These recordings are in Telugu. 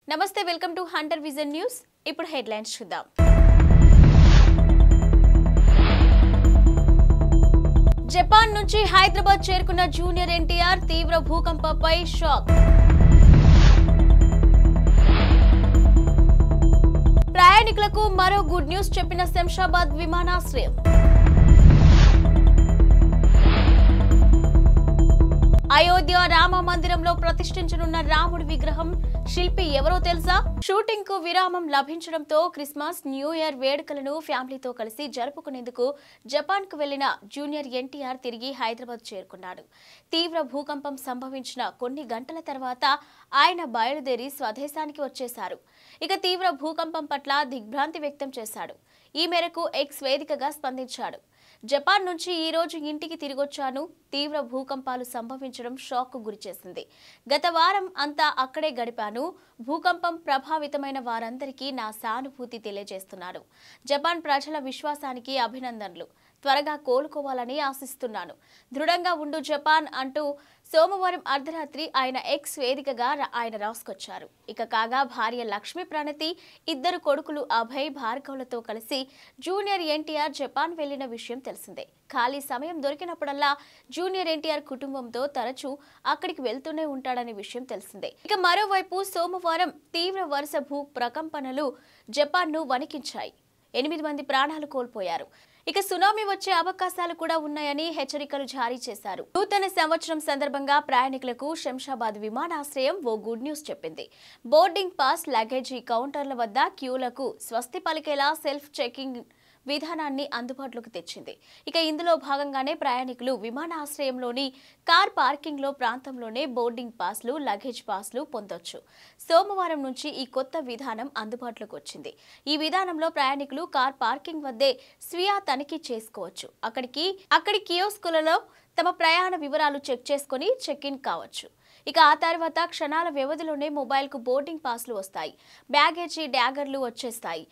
నమస్తే welcome to Hunter vision news. ఇప్పుడు హెడ్లైన్స్ చూద్దాం. జపాన్ నుంచి హైదరాబాద్ చేరుకున్న జూనియర్ ఎన్టీఆర్ తీవ్ర భూకంపంపై షాక్. ప్రయాణికులకు మరో గుడ్ న్యూస్ చెప్పిన శంషాబాద్ విమానాశ్రయం. అయోధ్య రామ మందిరంలో ప్రతిష్ఠించనున్న రాముడి విగ్రహం శిల్పి ఎవరో తెలుసా? షూటింగ్ కు విరామం లభించడంతో క్రిస్మస్ న్యూ ఇయర్ వేడుకలను ఫ్యామిలీతో కలిసి జరుపుకునేందుకు జపాన్ కు వెళ్లిన జూనియర్ ఎన్టీఆర్ తిరిగి హైదరాబాద్ చేరుకున్నాడు. తీవ్ర భూకంపం సంభవించిన కొన్ని గంటల తర్వాత ఆయన బయలుదేరి స్వదేశానికి వచ్చేశారు. ఇక తీవ్ర భూకంపం పట్ల దిగ్భ్రాంతి వ్యక్తం చేశాడు. ఈ మేరకు ఎక్స్ వేదికగా స్పందించాడు. జపాన్ నుంచి ఈ రోజు ఇంటికి తిరిగొచ్చాను. తీవ్ర భూకంపాలు సంభవించడం షాక్ కు గురిచేసింది. గత వారం అంతా అక్కడే గడిపాను. భూకంపం ప్రభావితమైన వారందరికీ నా సానుభూతి తెలియజేస్తున్నాను. జపాన్ ప్రజల విశ్వాసానికి అభినందనలు. త్వరగా కోలుకోవాలని ఆశిస్తున్నాను. దృఢంగా ఉండు జపాన్ అంటూ సోమవారం అర్ధరాత్రి ఆయన ఎక్స్ వేదికగా ఆయన రాసుకొచ్చారు. ఇక కాగా భార్య లక్ష్మీ ప్రణతి, ఇద్దరు కొడుకులు అభయ్, భార్గవులతో కలిసి జూనియర్ ఎన్టీఆర్ జపాన్ వెళ్లిన విషయం తెలిసిందే. ఖాళీ సమయం దొరికినప్పుడల్లా జూనియర్ ఎన్టీఆర్ కుటుంబంతో తరచూ అక్కడికి వెళ్తూనే ఉంటాడనే విషయం తెలిసిందే. ఇక మరోవైపు సోమవారం తీవ్ర వరుస భూ ప్రకంపనలు జపాన్ను వణికించాయి. 8 మంది ప్రాణాలు కోల్పోయారు. ఇక సునామీ వచ్చే అవకాశాలు కూడా ఉన్నాయని హెచ్చరికలు జారీ చేశారు. నూతన సంవత్సరం సందర్భంగా ప్రయాణికులకు శంషాబాద్ విమానాశ్రయం ఓ గుడ్ న్యూస్ చెప్పింది. బోర్డింగ్ పాస్, లగేజీ కౌంటర్ల వద్ద క్యూలకు స్వస్తి పలికేలా సెల్ఫ్ చెకింగ్ విధానాన్ని అందుబాటులోకి తెచ్చింది. ఇక ఇందులో భాగంగానే ప్రయాణికులు విమానాశ్రయంలోని కార్ పార్కింగ్ లో ప్రాంతంలోనే బోర్డింగ్ పాస్లు, లగేజ్ పాస్లు పొందొచ్చు. సోమవారం నుంచి ఈ కొత్త విధానం అందుబాటులోకి వచ్చింది. ఈ విధానంలో ప్రయాణికులు కార్ పార్కింగ్ వద్దే స్వీయ తనిఖీ చేసుకోవచ్చు. అక్కడి కియోస్కులలో తమ ప్రయాణ వివరాలు చెక్ చేసుకుని చెక్ ఇన్ కావచ్చు. ఇక ఆ తర్వాత క్షణాల వ్యవధిలోనే మొబైల్ కు బోర్డింగ్ పాస్లు వస్తాయి. బ్యాగేజీ ట్యాగర్లు వచ్చేస్తాయి.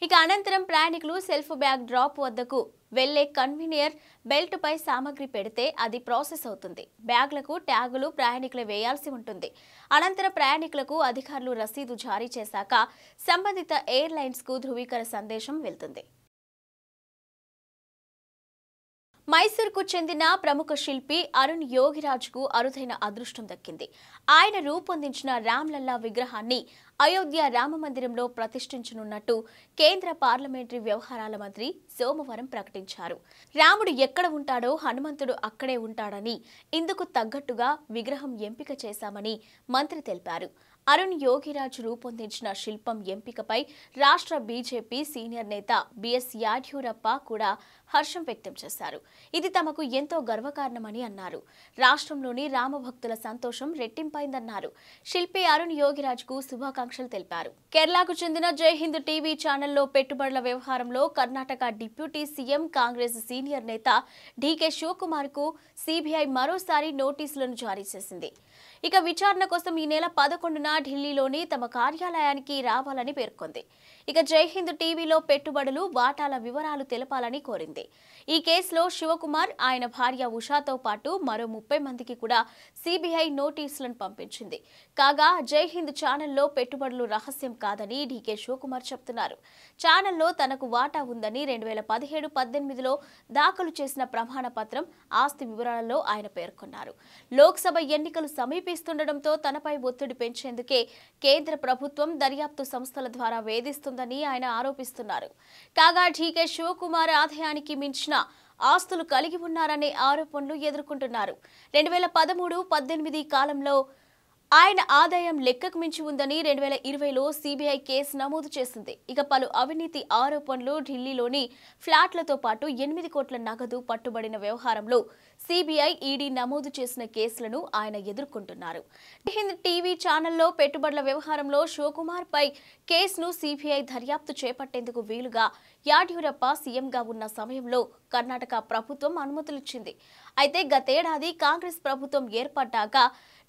ఇక అనంతరం ప్రయాణికులు సెల్ఫ్ బ్యాగ్ డ్రాప్ వద్దకు వెళ్లే కన్వీనియర్ బెల్ట్ పై సామాగ్రి పెడితే అది ప్రాసెస్ అవుతుంది. బ్యాగ్లకు ట్యాగులు ప్రయాణికులు వేయాల్సి ఉంటుంది. అనంతరం ప్రయాణికులకు అధికారులు రసీదు జారీ చేశాక సంబంధిత ఎయిర్లైన్స్ కు ధృవీకరణ సందేశం వెళ్తుంది. మైసూర్కు చెందిన ప్రముఖ శిల్పి అరుణ్ యోగిరాజ్కు అరుదైన అదృష్టం దక్కింది. ఆయన రూపొందించిన రామ్లల్లా విగ్రహాన్ని అయోధ్య రామ మందిరంలో ప్రతిష్ఠించనున్నట్టు కేంద్ర పార్లమెంటరీ వ్యవహారాల మంత్రి సోమవారం ప్రకటించారు. రాముడు ఎక్కడ ఉంటాడో హనుమంతుడు అక్కడే ఉంటాడని, ఇందుకు తగ్గట్టుగా విగ్రహం ఎంపిక చేశామని మంత్రి తెలిపారు. అరుణ్ యోగిరాజ్ రూపొందించిన శిల్పం ఎంపికపై రాష్ట్ర బీజేపీ సీనియర్ నేత బిఎస్ యాడ్యూరప్ప కూడా హర్షం వ్యక్తం చేశారు. ఇది తమకు ఎంతో గర్వకారణమని అన్నారు. రాష్ట్రంలోని రామభక్తుల సంతోషం రెట్టింపైందన్నారు. శిల్పి అరుణ్ యోగిరాజ్కు శుభాకాంక్షలు తెలిపారు. కేరళకు చెందిన జై హింద్ టీవీ ఛానల్లో పెట్టుబడుల వ్యవహారంలో Karnataka deputy CM, Congress senior నేత డీకే శివకుమార్ కు సీబీఐ మరోసారి నోటీసులను జారీ చేసింది. ఇక విచారణ కోసం ఈ నెల 11న ఢిల్లీలోని తమ కార్యాలయానికి రావాలని పేర్కొంది. ఇక జై హింద్ టీవీలో పెట్టుబడులు, వాటాల వివరాలు తెలపాలని కోరింది. ఈ కేసులో శివకుమార్, ఆయన భార్య ఉషాతో పాటు మరో 30 మందికి కూడా సీబీఐ నోటీసులను పంపించింది. కాగా జై హింద్ ఛానల్లో పెట్టుబడులు రహస్యం కాదని డీకే శివకుమార్ చెప్తున్నారు. ఛానల్లో తనకు వాటా ఉందని 2017-18లో దాఖలు చేసిన ప్రమాణ పత్రం, ఆస్తి వివరాలలో ఆయన పేర్కొన్నారు. లోక్సభ ఎన్నికలు సమీపిస్తుండటంతో తనపై ఒత్తిడి పెంచేందుకే కేంద్ర ప్రభుత్వం దర్యాప్తు సంస్థల ద్వారా వేధిస్తుందని ఆయన ఆరోపిస్తున్నారు. కాగా డీకే శివకుమార్ ఆదాయానికి మించిన ఆస్తులు కలిగి ఉన్నారనే ఆరోపణలు ఎదుర్కొంటున్నారు. 2013-18 కాలంలో ఆయన ఆదాయం లెక్కకు మించి ఉందని 2020లో సీబీఐ కేసు నమోదు చేసింది. ఇక పలు అవినీతి ఆరోపణలు, ఢిల్లీలోని ఫ్లాట్లతో పాటు 8 కోట్ల నగదు పట్టుబడిన వ్యవహారంలో సీబీఐ, ఈడీ నమోదు చేసిన కేసులను ఆయన ఎదుర్కొంటున్నారు. హింద్ టీవీ ఛానల్లో పెట్టుబడుల వ్యవహారంలో శివకుమార్ పై కేసును సీబీఐ దర్యాప్తు చేపట్టేందుకు వీలుగా యాడ్యూరప్ప సీఎంగా ఉన్న సమయంలో కర్ణాటక ప్రభుత్వం అనుమతులిచ్చింది. అయితే గతేడాది కాంగ్రెస్ ప్రభుత్వం ఏర్పడ్డాక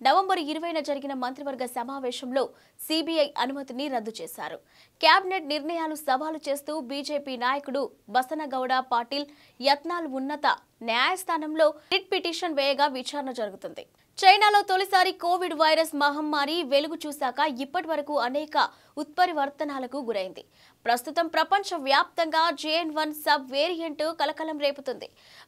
నవంబర్ 20న జరిగిన మంత్రివర్గ సమావేశంలో సీబీఐ అనుమతిని రద్దు చేశారు. కేబినెట్ నిర్ణయాలు సవాలు చేస్తూ బీజేపీ నాయకుడు బసనగౌడ పాటిల్ యత్నాల్ ఉన్నత న్యాయస్థానంలో రిట్ పిటిషన్ వేయగా విచారణ జరుగుతుంది. చైనాలో తొలిసారి కోవిడ్ వైరస్ మహమ్మారి వెలుగు చూశాక ఇప్పటి వరకు అనేక ఉత్పరివర్తనాలకు గురైంది. ప్రస్తుతం ప్రపంచ వ్యాప్తంగా JN.1 సబ్ వేరియంట్ కలకలం రేపుతుంది.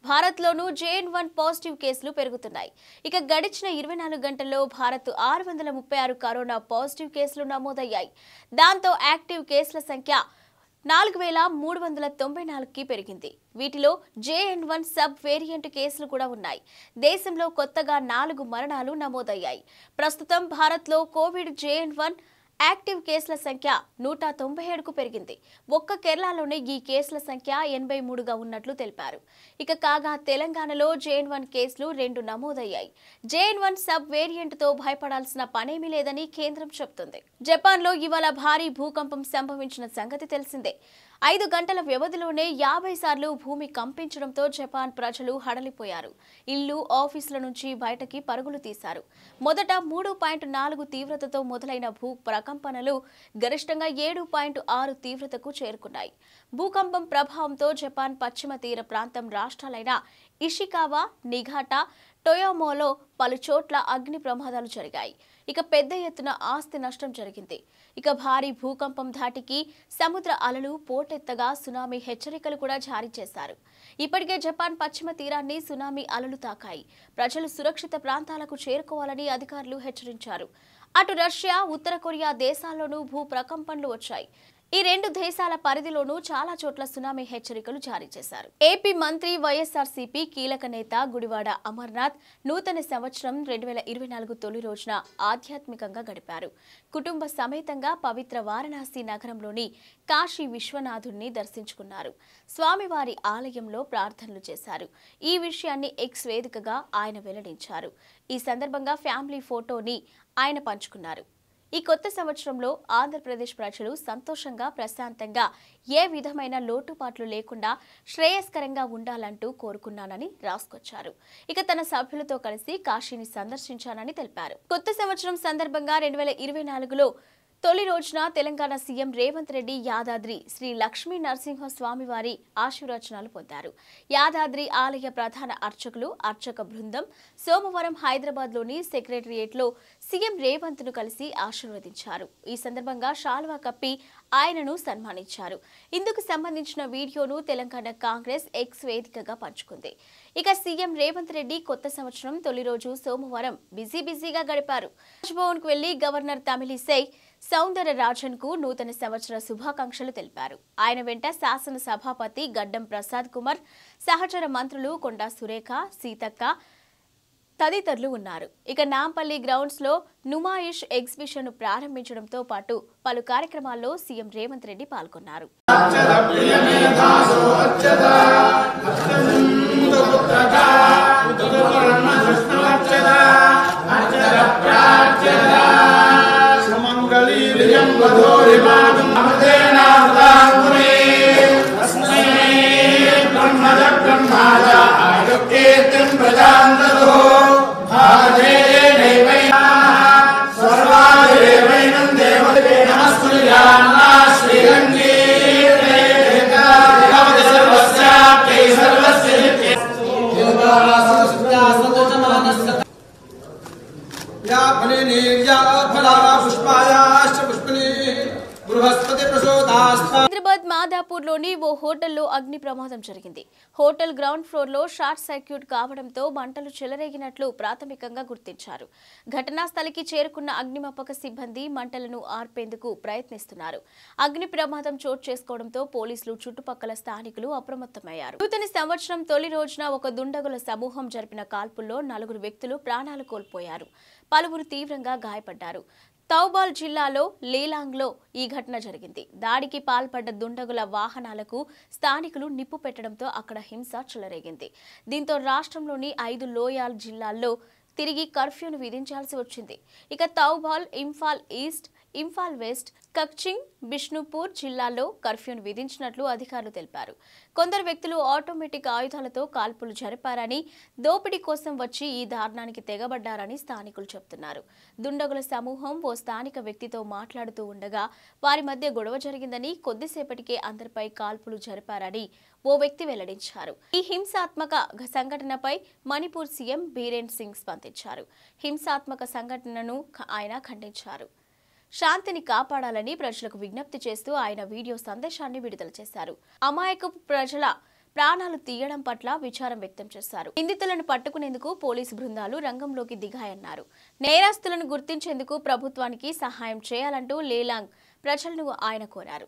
భారత్లోనూ JN.1 పాజిటివ్ కేసులు పెరుగుతున్నాయి. ఇక గడిచిన 24 గంటల్లో భారత్ 636 కరోనా పాజిటివ్ కేసులు నమోదయ్యాయి. దాంతో యాక్టివ్ కేసుల సంఖ్య 4394కి పెరిగింది. వీటిలో JN.1 సబ్ వేరియంట్ కేసులు కూడా ఉన్నాయి. దేశంలో కొత్తగా 4 మరణాలు నమోదయ్యాయి. ప్రస్తుతం భారత్లో కోవిడ్ JN.1 యాక్టివ్ కేసుల సంఖ్య 197కు పెరిగింది. ఒక్క కేరళలోనే ఈ కేసుల సంఖ్య 83గా ఉన్నట్లు తెలిపారు. ఇక కాగా తెలంగాణలో JN.1 కేసులు 2 నమోదయ్యాయి. JN.1 సబ్ వేరియంట్తో భయపడాల్సిన పనేమీ లేదని కేంద్రం చెబుతుంది. జపాన్లో ఇవాళ భారీ భూకంపం సంభవించిన సంగతి తెలిసిందే. 5 గంటల వ్యవధిలోనే 50 సార్లు భూమి కంపించడంతో జపాన్ ప్రజలు హడలిపోయారు. ఇల్లు, ఆఫీసుల నుంచి బయటకి పరుగులు తీశారు. మొదట 3.4 తీవ్రతతో మొదలైన భూ ప్రకంపనలు గరిష్టంగా 7.6 తీవ్రతకు చేరుకున్నాయి. భూకంపం ప్రభావంతో జపాన్ పశ్చిమ తీర ప్రాంతం రాష్ట్రాలైన ఇషికావా, నిఘాటా, టొయోమోలో పలు చోట్ల అగ్ని ప్రమాదాలు జరిగాయి. ఇక పెద్ద ఎత్తున ఆస్తి నష్టం జరిగింది. ఇక భారీ భూకంపం ధాటికి సముద్ర అలలు పోటెత్తగా సునామీ హెచ్చరికలు కూడా జారీ చేశారు. ఇప్పటికే జపాన్ పశ్చిమ తీరాన్ని సునామీ అలలు తాకాయి. ప్రజలు సురక్షిత ప్రాంతాలకు చేరుకోవాలని అధికారులు హెచ్చరించారు. అటు రష్యా, ఉత్తర కొరియా దేశాల్లోనూ భూ ప్రకంపనలు వచ్చాయి. ఈ 2 దేశాల పరిధిలోనూ చాలా చోట్ల సునామీ హెచ్చరికలు జారీ చేశారు. ఏపీ మంత్రి, వైఎస్ఆర్సీపీ కీలక నేత గుడివాడ అమర్నాథ్ నూతన సంవత్సరం 2024 తొలి రోజున ఆధ్యాత్మికంగా గడిపారు. కుటుంబ సమేతంగా పవిత్ర వారణాసి నగరంలోని కాశీ విశ్వనాథుడిని దర్శించుకున్నారు. స్వామివారి ఆలయంలో ప్రార్థనలు చేశారు. ఈ విషయాన్ని ఎక్స్ వేదికగా ఆయన వెల్లడించారు. ఈ సందర్భంగా ఫ్యామిలీ ఫోటోని ఆయన పంచుకున్నారు. ఈ కొత్త సంవత్సరంలో ఆంధ్రప్రదేశ్ ప్రజలు సంతోషంగా, ప్రశాంతంగా, ఏ విధమైన లోటుపాట్లు లేకుండా శ్రేయస్కరంగా ఉండాలంటూ కోరుకున్నానని రాసుకొచ్చారు. ఇక తన సభ్యులతో కలిసి కాశీని సందర్శించానని తెలిపారు. కొత్త సంవత్సరం సందర్భంగా 2024లో తొలి రోజున తెలంగాణ సీఎం రేవంత్ రెడ్డి యాదాద్రి శ్రీ లక్ష్మీ నరసింహ స్వామివారి ఆశీర్వచనాలు పొందారు. యాదాద్రి ఆలయ ప్రధాన అర్చకులు, అర్చక బృందం సోమవారం హైదరాబాద్లోని సెక్రటరియేట్లో సీఎం రేవంత్ ను కలిసి ఆశీర్వదించారు. ఈ సందర్భంగా శాల్వా కప్పి ఆయనను సన్మానించారు. ఇందుకు సంబంధించిన వీడియోను తెలంగాణ కాంగ్రెస్ ఎక్స్ వేదికగా పంచుకుంది. ఇక సీఎం రేవంత్ రెడ్డి కొత్త సంవత్సరం తొలి రోజు సోమవారం బిజీగా గడిపారు. రాజ్భవన్ కు వెళ్లి గవర్నర్ తమిళిసై సౌందరరాజన్ కు నూతన సంవత్సర శుభాకాంక్షలు తెలిపారు. ఆయన వెంట శాసన సభాపతి గడ్డం ప్రసాద్ కుమార్, సహచర మంత్రులు కొండా సురేఖ, సీతక్క తదితరులు ఉన్నారు. ఇక నాంపల్లి గ్రౌండ్స్ లో నుమాయిష్ ఎగ్జిబిషన్ ను ప్రారంభించడంతో పాటు పలు కార్యక్రమాల్లో సీఎం రేవంత్ రెడ్డి పాల్గొన్నారు. హైదరాబాద్ మాదాపూర్లోని ఓ హోటల్లో అగ్ని ప్రమాదం జరిగింది. హోటల్ గ్రౌండ్ ఫ్లోర్ లో షార్ట్ సర్క్యూట్ కావడంతో మంటలు చెలరేగినట్లు ప్రాథమికంగా గుర్తించారు. ఘటనా స్థలికి చేరుకున్న అగ్నిమాపక సిబ్బంది మంటలను ఆర్పేందుకు ప్రయత్నిస్తున్నారు. అగ్ని ప్రమాదం చోటు చేసుకోవడంతో పోలీసులు, చుట్టుపక్కల స్థానికులు అప్రమత్తమయ్యారు. నూతన సంవత్సరం తొలి రోజున ఒక దుండగుల సమూహం జరిపిన కాల్పుల్లో 4 వ్యక్తులు ప్రాణాలు కోల్పోయారు. పలువురు తీవ్రంగా గాయపడ్డారు. తౌబాల్ జిల్లాలో లీలాంగ్లో ఈ ఘటన జరిగింది. దాడికి పాల్పడ్డ దుండగుల వాహనాలకు స్థానికులు నిప్పు పెట్టడంతో అక్కడ హింస చెలరేగింది. దీంతో రాష్ట్రంలోని 5 లోయల్ జిల్లాల్లో తిరిగి కర్ఫ్యూను విధించాల్సి వచ్చింది. ఇక తౌబాల్, ఇంఫాల్ ఈస్ట్, ఇంఫాల్ వెస్ట్, కక్చింగ్, బిష్ణుపూర్ జిల్లాల్లో కర్ఫ్యూను విధించినట్లు అధికారులు తెలిపారు. కొందరు వ్యక్తులు ఆటోమేటిక్ ఆయుధాలతో కాల్పులు జరిపారని, దోపిడీ కోసం వచ్చి ఈ దారుణానికి తెగబడ్డారని స్థానికులు చెబుతున్నారు. దుండగుల సమూహం ఓ స్థానిక వ్యక్తితో మాట్లాడుతూ ఉండగా వారి మధ్య గొడవ జరిగిందని, కొద్దిసేపటికే అందరిపై కాల్పులు జరిపారని ఓ వ్యక్తి వెల్లడించారు. ఈ హింసాత్మక సంఘటనపై మణిపూర్ సీఎం బీరేన్ సింగ్ స్పందించారు. హింసాత్మక సంఘటనను ఆయన ఖండించారు. శాంతిని కాపాడాలని ప్రజలకు విజ్ఞప్తి చేస్తూ ఆయన వీడియో సందేశాన్ని విడుదల చేశారు. అమాయకపు ప్రజల ప్రాణాలు తీయడం పట్ల విచారం వ్యక్తం చేశారు. నిందితులను పట్టుకునేందుకు పోలీసు బృందాలు రంగంలోకి దిగాయన్నారు. నేరస్తులను గుర్తించేందుకు ప్రభుత్వానికి సహాయం చేయాలంటూ లేలాంగ్ ప్రజలను ఆయన కోరారు.